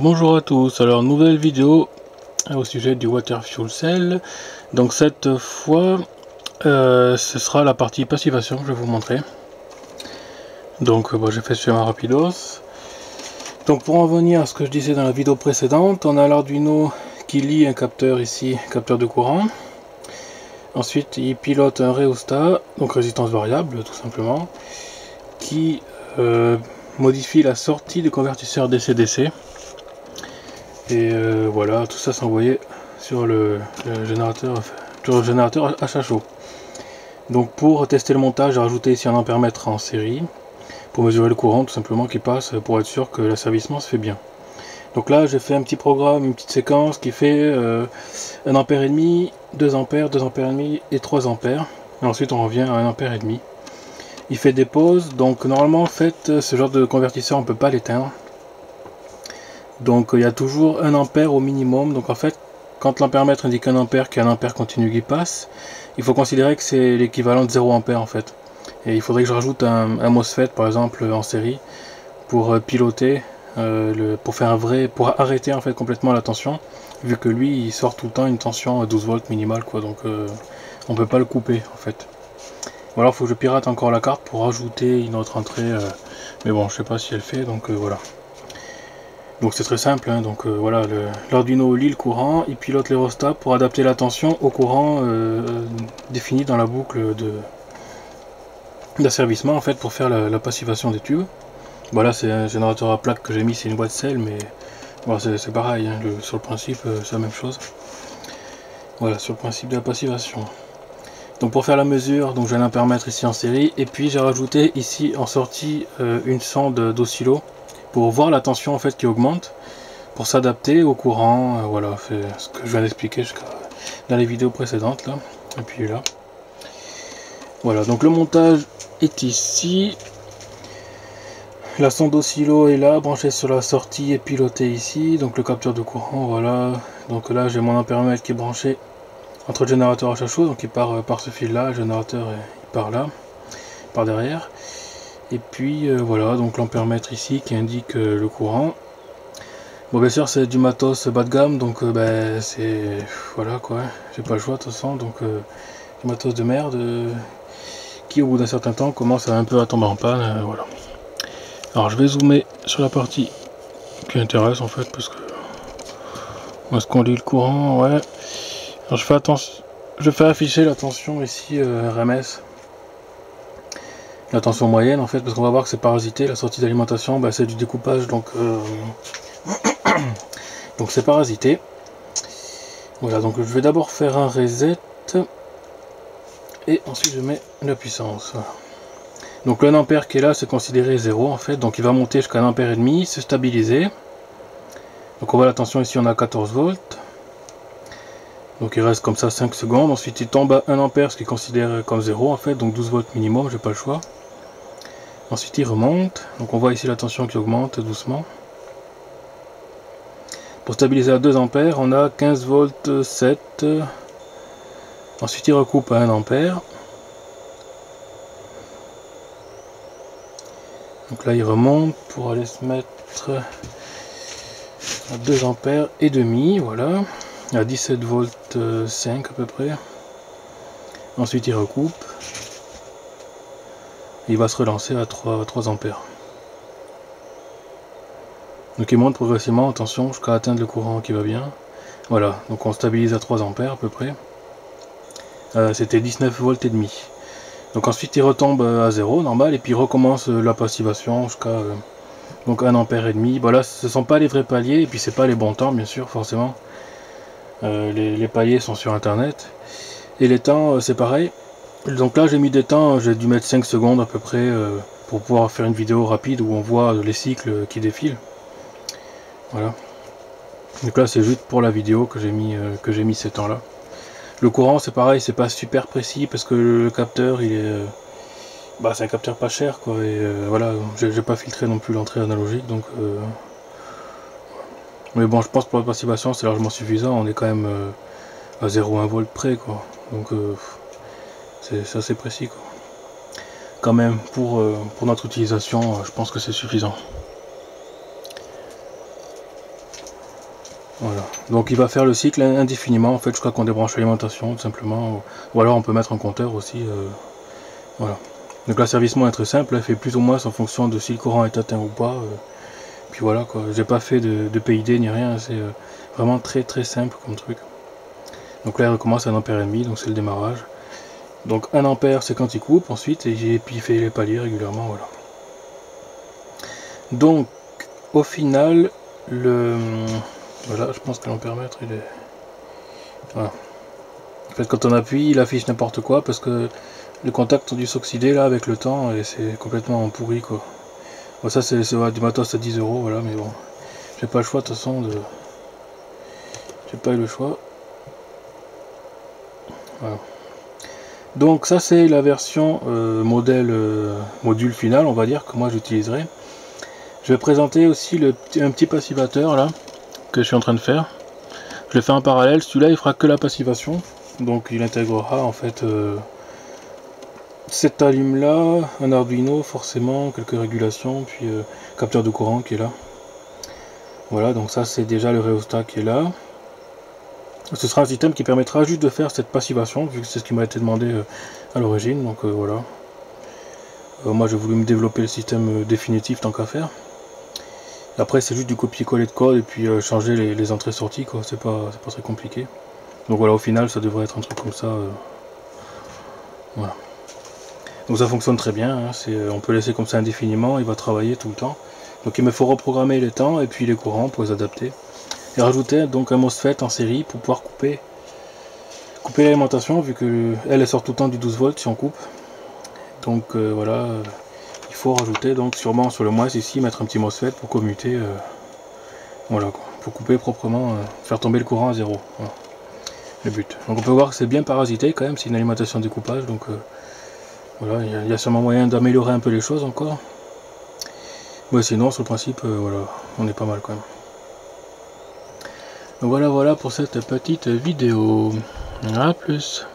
Bonjour à tous, alors nouvelle vidéo au sujet du Water Fuel Cell. Donc cette fois ce sera la partie passivation que je vais vous montrer. Donc j'ai fait ce schéma rapidos. Donc pour en venir à ce que je disais dans la vidéo précédente, on a l'Arduino qui lie un capteur ici, capteur de courant. Ensuite il pilote un rhéostat, donc résistance variable tout simplement, qui modifie la sortie du convertisseur DC-DC. Et voilà, tout ça s'envoyait sur le générateur achat chaud. Donc pour tester le montage, j'ai rajouté ici un ampèremètre en série pour mesurer le courant tout simplement qui passe, pour être sûr que l'asservissement se fait bien. Donc là j'ai fait un petit programme, une petite séquence qui fait 1 ampère et demi, 2 ampères, 2 ampères et demi et 3 ampères. Et ensuite on revient à 1 ampère et demi. Il fait des pauses, donc normalement en fait ce genre de convertisseur on ne peut pas l'éteindre. Donc il y a toujours 1 ampère au minimum. Donc en fait, quand l'ampèremètre indique 1 ampère, qu'il y a un ampère continu qui passe, il faut considérer que c'est l'équivalent de 0 ampère en fait. Et il faudrait que je rajoute un MOSFET par exemple en série pour piloter, pour arrêter en fait complètement la tension, vu que lui il sort tout le temps une tension à 12 volts minimale quoi. Donc on peut pas le couper en fait. Ou alors il faut que je pirate encore la carte pour rajouter une autre entrée, mais bon je sais pas si elle fait, donc voilà. Donc c'est très simple, hein. Donc voilà, l'Arduino lit le courant, il pilote l'aérostat pour adapter la tension au courant défini dans la boucle d'asservissement en fait, pour faire la passivation des tubes. Voilà, c'est un générateur à plaque que j'ai mis, c'est une boîte cell, mais bon, c'est pareil, hein. Sur le principe c'est la même chose. Voilà, sur le principe de la passivation. Donc pour faire la mesure, donc j'ai un ampèremètre ici en série, et puis j'ai rajouté ici en sortie une sonde d'oscillo pour voir la tension en fait qui augmente, pour s'adapter au courant. Voilà, c'est ce que je viens d'expliquer dans les vidéos précédentes là, et puis là. Voilà, donc le montage est ici. La sonde oscillo est là, branchée sur la sortie et pilotée ici. Donc le capteur de courant, voilà. Donc là j'ai mon ampèremètre qui est branché entre le générateur achat chaud, donc il part par ce fil là, le générateur il part là, par derrière. Et puis voilà, donc l'ampèremètre ici qui indique le courant. Bon, bien sûr c'est du matos bas de gamme, donc c'est voilà quoi, j'ai pas le choix de toute façon. Donc du matos de merde qui au bout d'un certain temps commence un peu à tomber en panne. Voilà. Alors je vais zoomer sur la partie qui intéresse en fait, parce que est-ce qu'on lit le courant, ouais. Alors je fais attention, je fais afficher la tension ici RMS, la tension moyenne en fait, parce qu'on va voir que c'est parasité. La sortie d'alimentation, c'est du découpage, donc donc c'est parasité. Voilà, donc je vais d'abord faire un reset et ensuite je mets la puissance. Donc le 1 ampère qui est là c'est considéré 0 en fait, donc il va monter jusqu'à 1 ampère et demi, se stabiliser. Donc on voit la tension ici, on a 14 volts. Donc il reste comme ça 5 secondes, ensuite il tombe à 1 ampère, ce qui est considéré comme 0 en fait, donc 12 volts minimum, j'ai pas le choix. Ensuite il remonte, donc on voit ici la tension qui augmente doucement. Pour stabiliser à 2 ampères, on a 15 volts 7. Ensuite il recoupe à 1 ampère. Donc là il remonte pour aller se mettre à 2 ampères et demi, voilà, à 17 volts 5 à peu près. Ensuite il recoupe. Il va se relancer à 3 ampères. Donc il monte progressivement, attention, jusqu'à atteindre le courant qui va bien. Voilà, donc on stabilise à 3 ampères à peu près. C'était 19 volts et demi. Donc ensuite il retombe à 0 normal, et puis il recommence la passivation jusqu'à donc 1 ampère et demi. Voilà, ce sont pas les vrais paliers, et puis c'est pas les bons temps bien sûr, forcément. Les paliers sont sur internet. Et les temps c'est pareil. Donc là j'ai mis des temps, j'ai dû mettre 5 secondes à peu près pour pouvoir faire une vidéo rapide où on voit les cycles qui défilent. Voilà. Donc là c'est juste pour la vidéo que j'ai mis ces temps là. Le courant c'est pareil, c'est pas super précis parce que le capteur il est c'est un capteur pas cher quoi, et voilà, j'ai pas filtré non plus l'entrée analogique, donc mais bon, je pense pour la passivation c'est largement suffisant, on est quand même à 0,1 volt près quoi, donc c'est assez précis quoi. Quand même pour notre utilisation, je pense que c'est suffisant. Voilà, donc il va faire le cycle indéfiniment en fait jusqu'à qu'on débranche l'alimentation tout simplement, ou alors on peut mettre un compteur aussi, voilà. Donc l'asservissement est très simple, il fait plus ou moins en fonction de si le courant est atteint ou pas, puis voilà quoi, j'ai pas fait de PID ni rien, c'est vraiment très simple comme truc. Donc là il recommence à 1,5 ampère, donc c'est le démarrage. Donc 1 ampère c'est quand il coupe ensuite, et puis il fait les paliers régulièrement, voilà. Donc au final, voilà, je pense que l'ampèremètre il est... Voilà. En fait quand on appuie, il affiche n'importe quoi parce que les contacts ont dû s'oxyder là avec le temps et c'est complètement pourri quoi. Bon, ça c'est du matos à 10 €, voilà, mais bon, j'ai pas le choix de toute façon de... J'ai pas eu le choix. Voilà. Donc ça c'est la version module final, on va dire, que moi j'utiliserai. Je vais présenter aussi un petit passivateur là, que je suis en train de faire. Je le fais en parallèle, celui-là il fera que la passivation. Donc il intégrera en fait cette allume là, un Arduino forcément, quelques régulations, puis capteur de courant qui est là. Voilà, donc ça c'est déjà le rhéostat qui est là. Ce sera un système qui permettra juste de faire cette passivation, vu que c'est ce qui m'a été demandé à l'origine, donc voilà. Moi j'ai voulu me développer le système définitif tant qu'à faire. Après c'est juste du copier-coller de code et puis changer les entrées-sorties, quoi, c'est pas très compliqué. Donc voilà, au final ça devrait être un truc comme ça. Voilà. Donc ça fonctionne très bien, hein, on peut laisser comme ça indéfiniment, il va travailler tout le temps. Donc il me faut reprogrammer les temps et puis les courants pour les adapter. Et rajouter donc un MOSFET en série pour pouvoir couper l'alimentation, vu que elle sort tout le temps du 12 volts si on coupe. Donc voilà, il faut rajouter donc sûrement sur le moins ici, mettre un petit MOSFET pour commuter, voilà quoi, pour couper proprement, faire tomber le courant à 0. Voilà, le but. Donc on peut voir que c'est bien parasité quand même, c'est une alimentation découpage, donc voilà, il y a sûrement moyen d'améliorer un peu les choses encore. Mais sinon sur le principe, voilà, on est pas mal quand même. Donc voilà pour cette petite vidéo. A plus.